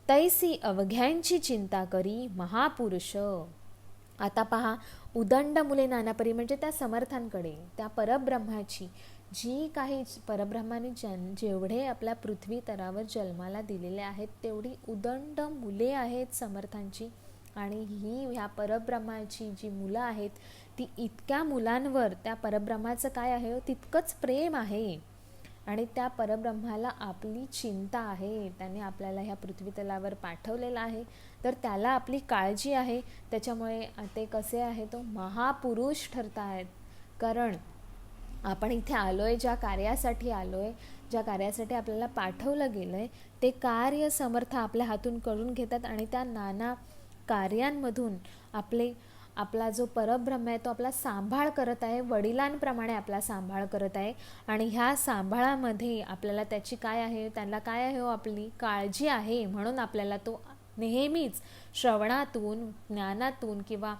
Speaker 1: तैसी अवघ्यांची चिंता करी महापुरुष. आता पहा, उदंड मुले नानापरी म्हणजे त्या समर्थांकडे, त्या परब्रह्माची जी काही परब्रह्माने जेवढे आपल्या पृथ्वी तरावर जन्माला दिलेले आहेत तेवढी उदंड मुले आहेत समर्थांची. आणि ह्या परब्रह्माची जी मुलं आहेत ती इतक्या मुलांवर त्या परब्रह्माचं काय आहे तितकंच प्रेम आहे. आणि त्या परब्रह्माला आपली चिंता आहे. त्याने आपल्याला ह्या पृथ्वी तलावर पाठवलेलं आहे तर त्याला आपली काळजी आहे. त्याच्यामुळे ते कसे आहे तो महापुरुष ठरत आहेत. कारण आपण इथे आलोय, ज्या कार्यासाठी आलोय, ज्या कार्यासाठी आपल्याला पाठवलं गेलंय ते कार्य समर्थ आपल्या हातून करून घेतात. आणि त्या नाना कार्यांमधून आपला जो परब्रह्म आहे तो आपला सांभाळ करत आहे, वडिलांप्रमाणे आपला सांभाळ करत आहे. आणि ह्या सांभाळामध्ये आपल्याला त्याची काय आहे, त्यांना काय आहे हो, आपली काळजी आहे. म्हणून आपल्याला तो नेहमीच श्रवणातून, ज्ञानातून किंवा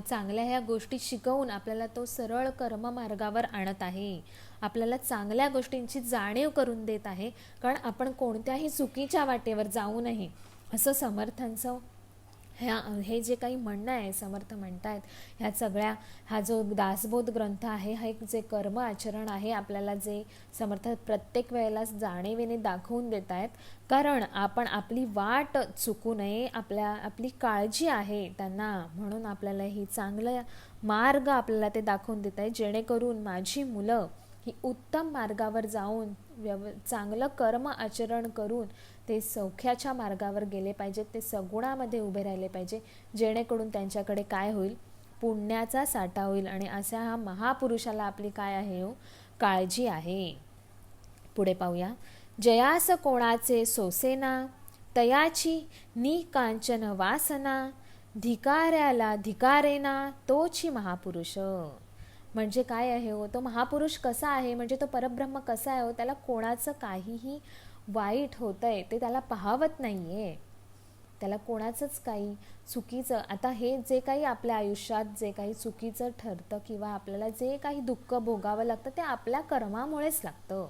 Speaker 1: चांगल्या ह्या गोष्टी शिकवून आपल्याला तो सरळ कर्ममार्गावर आणत आहे. आपल्याला चांगल्या गोष्टींची जाणीव करून देत आहे. कारण आपण कोणत्याही चुकीच्या वाटेवर जाऊ नये असं समर्थांचं हे जे काही म्हणणं आहे. समर्थ म्हणतायत हा जो दासबोध ग्रंथ आहे, हा एक जे कर्म आचरण आहे आपल्याला जे समर्थ प्रत्येक वेळेला जाणीवेने दाखवून देत आहेत. कारण आपण आपली वाट चुकू नये, आपली काळजी आहे त्यांना. म्हणून आपल्याला ही चांगला मार्ग आपल्याला ते दाखवून देत आहे, जेणेकरून माझी मुलं ही उत्तम मार्गावर जाऊन चांगलं कर्म आचरण करून ते सौख्याच्या मार्गावर गेले पाहिजेत, ते सगुणामध्ये उभे राहिले पाहिजे. जेणेकरून त्यांच्याकडे काय होईल, पुण्याचा साठा होईल. आणि अशा हा महापुरुषाला आपली काय आहे हो, काळजी आहे. पुढे पाहूया. जयास कोणाचे सोसेना, तयाची निकांचन वासना, धिकाऱ्याला धिकारेना तोची महापुरुष. म्हणजे काय आहे हो, तो महापुरुष कसा आहे, म्हणजे तो परब्रह्म कसा आहे हो, त्याला कोणाचं काहीही वाईट होतंय ते त्याला पाहावत नाहीये. त्याला कोणाचंच काही चुकीचं, आता हे जे काही आपल्या आयुष्यात जे काही चुकीचं ठरतं किंवा आपल्याला जे काही दुःख भोगावं लागतं ते आपल्या कर्मामुळेच लागतं.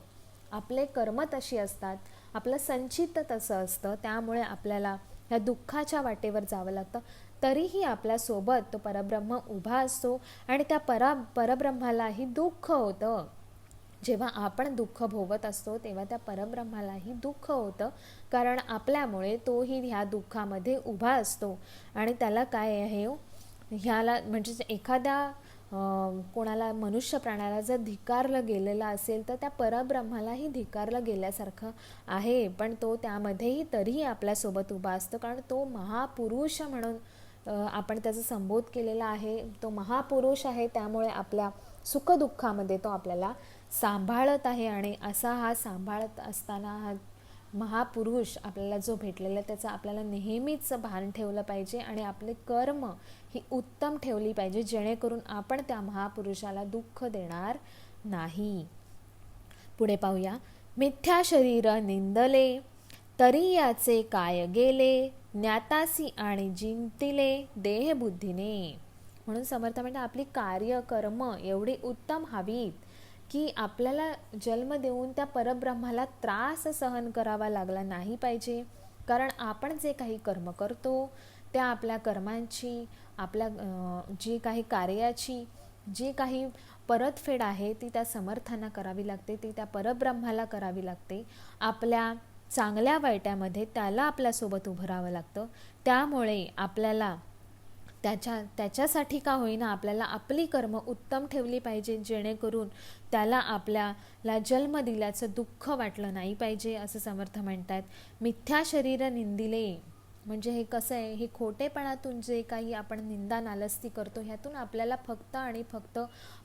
Speaker 1: आपले कर्म तशी असतात, आपलं संचित तसं असतं, त्यामुळे आपल्याला ह्या दुःखाच्या वाटेवर जावं लागतं. तरीही आपल्यासोबत तो परब्रह्म उभा असतो आणि त्या परब्रह्मालाही दुःख होतं. जेव्हा आपण दुःख भोगत असतो तेव्हा त्या परब्रह्मालाही दुःख होतं, कारण आपल्यामुळे तोही ह्या दुःखामध्ये उभा असतो. आणि त्याला काय आहे, ह्याला म्हणजे एखाद्या कोणाला मनुष्य प्राण्याला जर धिक्कारलं गेलेलं असेल तर त्या परब्रह्मालाही धिक्कारलं गेल्यासारखं आहे. पण तो त्यामध्येही तरीही आपल्यासोबत उभा असतो, कारण तो महापुरुष म्हणून आपण त्याचा संबोध केलेला आहे. तो महापुरुष आहे, त्यामुळे आपल्या सुखदुःखामध्ये तो आपल्याला सांभाळत आहे. आणि असा हा सांभाळत असताना हा महापुरुष आपल्याला जो भेटलेला त्याचं आपल्याला नेहमीच भान ठेवलं पाहिजे आणि आपले कर्म ही उत्तम ठेवली पाहिजे, जेणेकरून आपण त्या महापुरुषाला दुःख देणार नाही. पुढे पाहूया. मिथ्या शरीर निंदले, तरी याचे काय गेले, ज्ञातासी आणि जिंकतिले देहबुद्धीने. म्हणून समर्थ म्हणतात आपली कार्य कर्म एवढी उत्तम हवीत की आपल्याला जन्म देऊन त्या परब्रह्माला त्रास सहन करावा लागला नाही पाहिजे. कारण आपण जे काही कर्म करतो त्या आपल्या कर्मांची, आपल्या जी काही कार्याची जी काही परतफेड आहे ती त्या समर्थांना करावी लागते, ती त्या परब्रह्माला करावी लागते. आपल्या चांगल्या वाईटामध्ये त्याला आपल्यासोबत उभं राहावं लागतं. त्यामुळे आपल्याला त्याच्यासाठी का होईना आपल्याला आपली कर्म उत्तम ठेवली पाहिजे, जेणेकरून त्याला आपल्याला जन्म दिल्याचं दुःख वाटलं नाही पाहिजे, असं समर्थ म्हणतात. मिथ्या शरीर निंदिले म्हणजे हे कसं आहे, हे खोटेपणातून जे काही आपण निंदा नालस्ती करतो ह्यातून आपल्याला फक्त आणि फक्त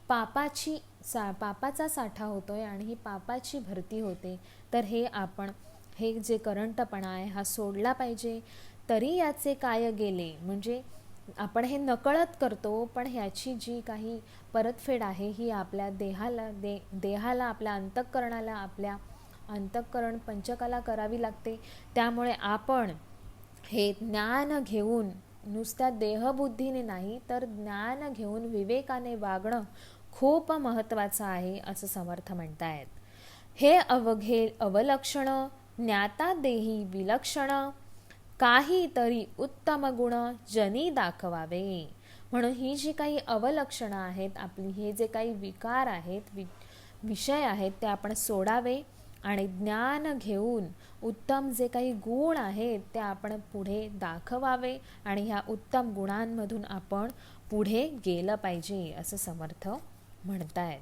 Speaker 1: पापाचा साठा होतोय आणि ही पापाची भरती होते. तर हे जे करंटपणा आहे हा सोडला पाहिजे. तरी याचे काय गेले म्हणजे आपण हे नकळत करतो, पण ह्याची जी काही परतफेड आहे ही आपल्या देहाला आपल्या अंतःकरणाला, आपल्या अंतःकरण पंचकाला करावी लागते. त्यामुळे आपण हे ज्ञान घेऊन, नुसत्या देहबुद्धीने नाही तर ज्ञान घेऊन विवेकाने वागणं खूप महत्त्वाचं आहे, असं समर्थ म्हणतायत. हे अवघे अवलक्षण, ज्ञाता देही विलक्षण, काही तरी उत्तम गुण जनी दाखवावे. म्हणून ही जी काही अवलक्षणं आहेत आपली, हे जे काही विकार आहेत, विषय आहेत, ते आपण सोडावे आणि ज्ञान घेऊन उत्तम जे काही गुण आहेत ते आपण पुढे दाखवावे आणि ह्या उत्तम गुणांमधून आपण पुढे गेलं पाहिजे, असं समर्थ म्हणतायत.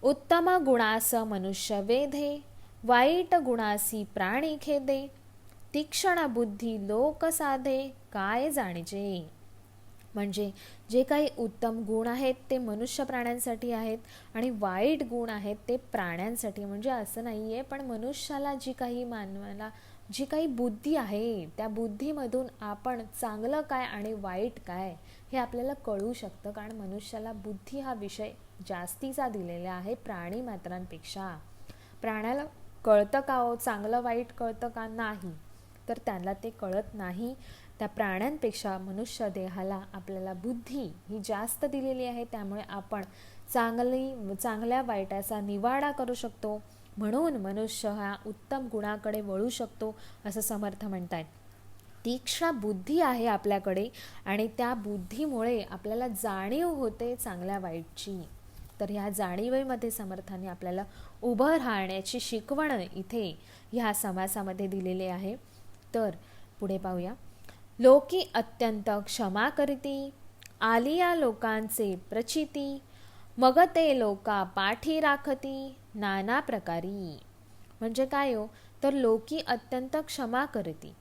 Speaker 1: उत्तम गुणास मनुष्य वेधे, वाईट गुणासी प्राणी खेदे, तीक्ष्ण बुद्धी लोक साधे, काय जाणीजे. म्हणजे जे काही उत्तम गुण आहेत ते मनुष्य प्राण्यांसाठी आहेत आणि वाईट गुण आहेत ते प्राण्यांसाठी. म्हणजे असं नाही आहे, पण मनुष्याला मानवाला जी काही बुद्धी आहे त्या बुद्धीमधून आपण चांगलं काय आणि वाईट काय हे आपल्याला कळू शकतं. कारण मनुष्याला बुद्धी हा विषय जास्तीचा दिलेला आहे प्राणी मात्रांपेक्षा. प्राण्याला कळतं का हो, चांगलं वाईट कळतं का? नाही, तर त्याला ते कळत नाही. त्या प्राण्यांपेक्षा मनुष्य देहाला आपल्याला बुद्धी ही जास्त दिलेली आहे, त्यामुळे आपण चांगल्या वाईटाचा निवाडा करू शकतो. म्हणून मनुष्य हा उत्तम गुणाकडे वळू शकतो, असं समर्थ म्हणतात. तीक्ष्ण बुद्धी आहे आपल्याकडे आणि त्या बुद्धीमुळे आपल्याला जाणीव होते चांगल्या वाईटची. तर ह्या जाणीवेमध्ये समर्थाने आपल्याला उभं राहण्याची शिकवण इथे ह्या समासामध्ये दिलेली आहे. तर पुढे पाहूया. लोकी अत्यंत क्षमा करीती, आलिया लोकांचे प्रचिती, मग ते लोका पाठी राखती, नाना प्रकारी. म्हणजे काय हो, तर लोकी अत्यंत क्षमा करती.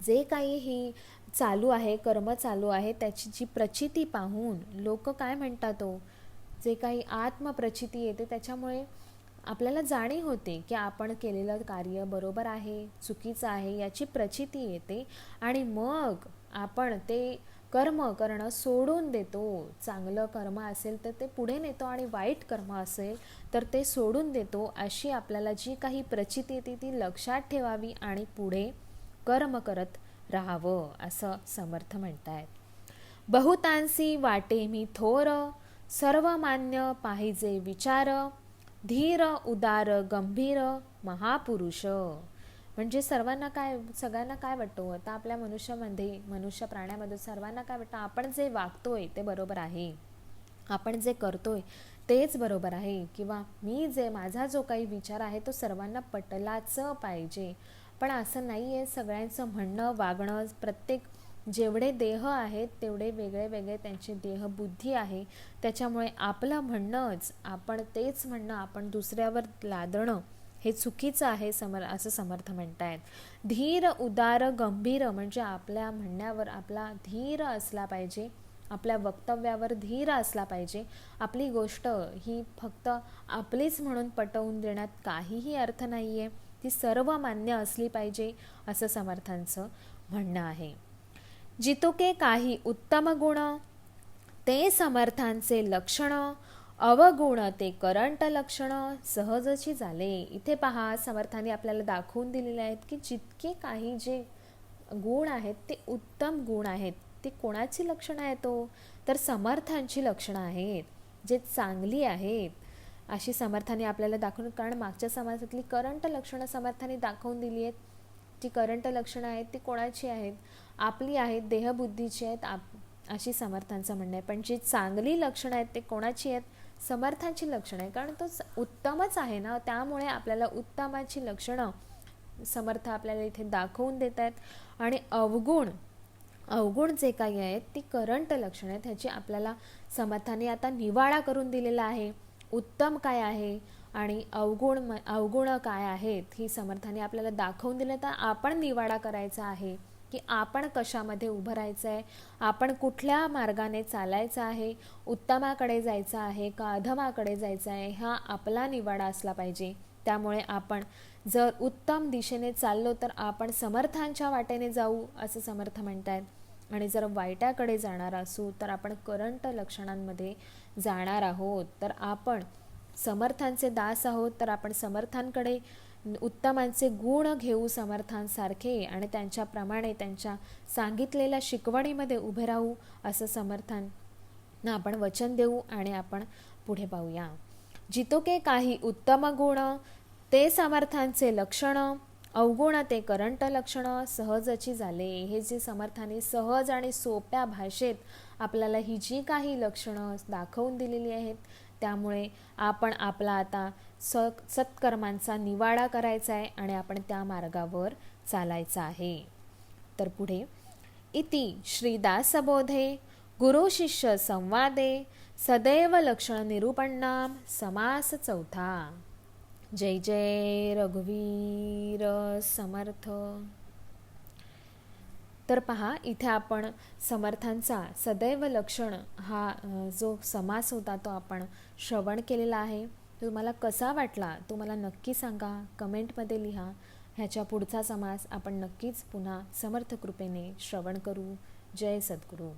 Speaker 1: जे काही ही चालू आहे, कर्म चालू आहे, त्याची जी प्रचिती पाहून लोक काय म्हणतात हो, जे काही आत्मप्रचिती येते त्याच्यामुळे आपल्याला जाणीव होते की आपण केलेलं कार्य बरोबर आहे चुकीचं आहे याची प्रचिती येते आणि मग आपण ते कर्म करणं सोडून देतो. चांगलं कर्म असेल तर ते पुढे नेतो आणि वाईट कर्म असेल तर ते सोडून देतो. अशी आपल्याला जी काही प्रचिती येते ती लक्षात ठेवावी आणि पुढे कर्म करत राहावं, असं समर्थ म्हणतायत. बहुतांसी वाटे मी थोर, सर्वमान्य पाहिजे विचार, धीर उदार गंभीर महापुरुष. म्हणजे सगळ्यांना काय वाटतं आता आपल्या मनुष्य प्राण्यामध्ये सर्वांना काय वाटतं, आपण जे वागतोय ते बरोबर आहे, आपण जे करतोय तेच बरोबर आहे, किंवा माझा जो काही विचार आहे तो सर्वांना पटलाच पाहिजे. पण असं नाही आहे. सगळ्यांचं म्हणणं वागणं, प्रत्येक जेवढे देह आहेत तेवढे वेगळे वेगळे त्यांची देहबुद्धी आहे. त्याच्यामुळे आपलं म्हणणंच, तेच म्हणणं आपण दुसऱ्यावर लादणं हे चुकीचं आहे असं समर्थ म्हणतायत. धीर उदार गंभीर म्हणजे आपल्या म्हणण्यावर आपला धीर असला पाहिजे, आपल्या वक्तव्यावर धीर असला पाहिजे. आपली गोष्ट ही फक्त आपलीच म्हणून पटवून देण्यात काहीही अर्थ नाही आहे, ती सर्व मान्य असली पाहिजे असं समर्थांचं म्हणणं आहे. जितुके काही उत्तम गुण ते समर्थांचे लक्षण, अवगुण ते करंट लक्षण सहजची झाले. इथे पहा, समर्थांनी आपल्याला दाखवून दिलेले आहेत की जितके काही जे गुण आहेत ते उत्तम गुण आहेत. ते कोणाची लक्षणं आहेत तर समर्थांची लक्षणं आहेत, जे चांगली आहेत अशी समर्थांनी आपल्याला दाखवून. कारण मागच्या समासातली करंट लक्षणं समर्थांनी दाखवून दिली आहेत. जी करंट लक्षणं आहेत ती कोणाची आहेत, आपली आहेत, देहबुद्धीची आहेत अशी समर्थांचं म्हणणं आहे. पण जी चांगली लक्षणं आहेत ते कोणाची आहेत, समर्थांची लक्षणं आहे. कारण तो उत्तमच आहे ना, त्यामुळे आपल्याला उत्तमाची लक्षणं समर्थ आपल्याला इथे दाखवून देत आहेत. आणि अवगुण जे काही आहेत ती करंट लक्षणं आहेत, ह्याची आपल्याला समर्थाने आता निवाडा करून दिलेला आहे. उत्तम काय आहे आणि अवगुण काय आहेत ही समर्थाने आपल्याला दाखवून दिलं. तर आपण निवाडा करायचा आहे की आपण कशामध्ये उभं राहायचं आहे, आपण कुठल्या मार्गाने चालायचं आहे, उत्तमाकडे जायचं आहे का अधमाकडे जायचं आहे, हा आपला निवाडा असला पाहिजे. त्यामुळे आपण जर उत्तम दिशेने चाललो तर आपण समर्थांच्या वाटेने जाऊ असं समर्थ म्हणतायत. आणि जर वाईटाकडे जाणार असू तर आपण करंट लक्षणांमध्ये जाणार आहोत. तर आपण समर्थांचे दास आहोत, तर आपण समर्थांकडे उत्तमांचे गुण घेऊ समर्थांसारखे आणि त्यांच्याप्रमाणे त्यांच्या सांगितलेल्या शिकवणीमध्ये उभे राहू असं समर्थांना आपण वचन देऊ. आणि आपण पुढे पाहूया. जितुके काही उत्तम गुण ते समर्थांचे लक्षण, अवगुण ते करंट लक्षण सहजची झाले. हे जे समर्थांनी सहज आणि सोप्या भाषेत आपल्याला ही जी काही लक्षणं दाखवून दिलेली आहेत, त्यामुळे आपण आपला आता सत्कर्मांचा निवाडा करायचा आहे आणि आपण त्या मार्गावर चालायचं आहे. तर पुढे इति श्रीदासबोधे गुरु शिष्य संवादे सदैव लक्षण निरूपणाम समास चौथा. जय जय रघुवीर समर्थ. तर पहा, इथे आपण समर्थांचा सदैव लक्षण हा जो समास होता तो आपण श्रवण केलेला आहे. तुम्हाला कसा वाटला तो मला नक्की सांगा, कमेंटमध्ये लिहा. ह्याच्या पुढचा समास आपण नक्कीच पुन्हा समर्थ कृपेने श्रवण करू. जय सद्गुरू.